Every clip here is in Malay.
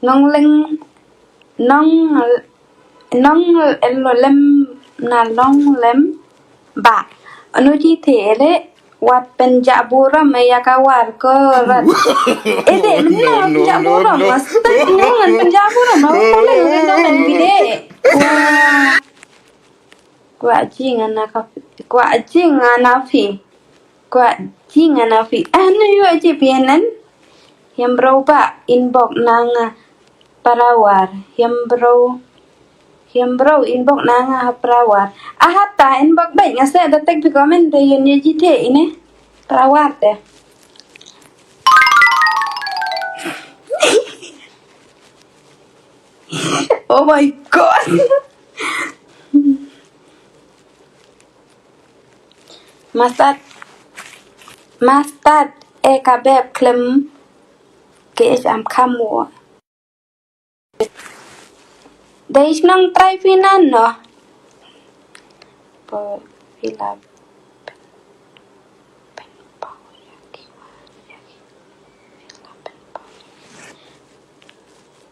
nong leng nong lem na long lem ba anu ji the le wat penjabura maya kawar ko rat ede menna penjabura mas tak ngan penjabura mau ko le dong dan bide kwa jing anafi anu yo ji pianan yang berubah inbox nanga parawar yang bro inbox nanga parawar ahata inbox baik ngase datek di komen de yun jite ini parawar teh oh my god Mastad kabeb klem ke am kamu Dais nang try finan no po hilap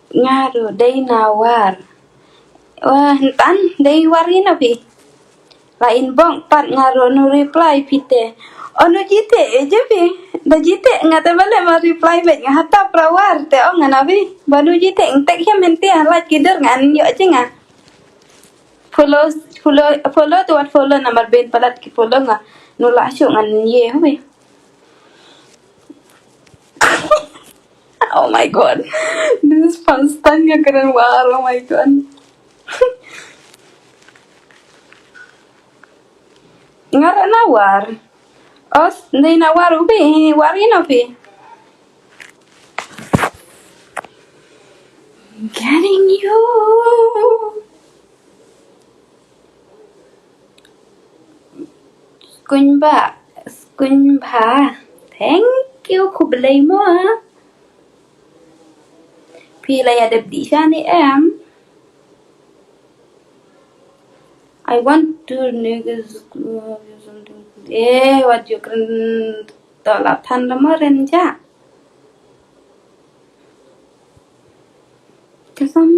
ngaru day nawar wah tan day warina pi lain bong pat ngaru no reply pite ono jite je pi da jite ngata bale ma reply baik ngata prawar te o ngana pi balu jite entek ya mente halat kider ngan yo jinga follow to what follow number ben palat ki follow nga nula syu ngan ye pi oh my god this is constant ya keren war oh my god ngara nawar os ndai nawar ubi warino pi getting you Kunba thank you kublay mo pila ya dabdi siya ni em I want to niggas what you can tolak tanda mo rin siya kasam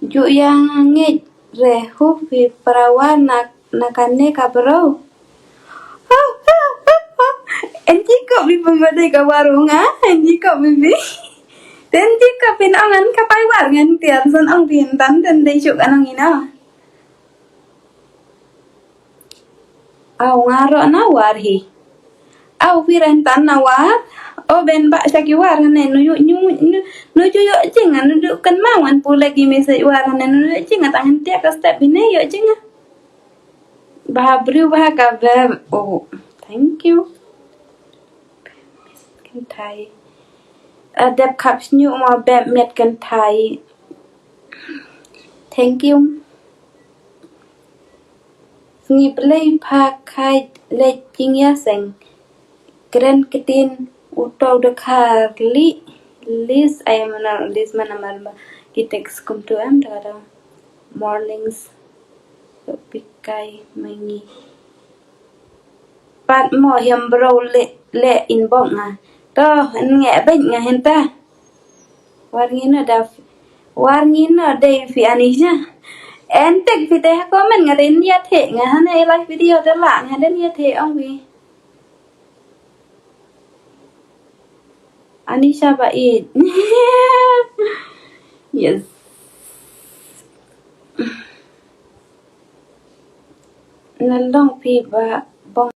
ju yang ngit rehu fi perawan nakane kabro enji kok bibi badai ka warung enji kok bibi dan jika pinangan kapai war ngan tian son ang pintan dan dei chuk anang ina au ngaro na war hi au pirentan na war o ben ba saki war ne nu yu jinga nu du kan mawan pu lagi message war ne nu jinga tangan tia ka step ini yo jinga bahabru ka verb oh thank you kan thai adab kaps nyu ma beb met kan thai thank you ngi play pa khai le jingya seng keren ketin utau de kali lis ayamana lis mana malma ki text come to am da mornings pikai mangi pat mo hiam bro le inbox nga to nge ben nga henta warngina dei fi anisha entek fi te comment nga den ya the nga hane like video da la nga den ya the ong wi Anisha Bait yes nalong pi ba bong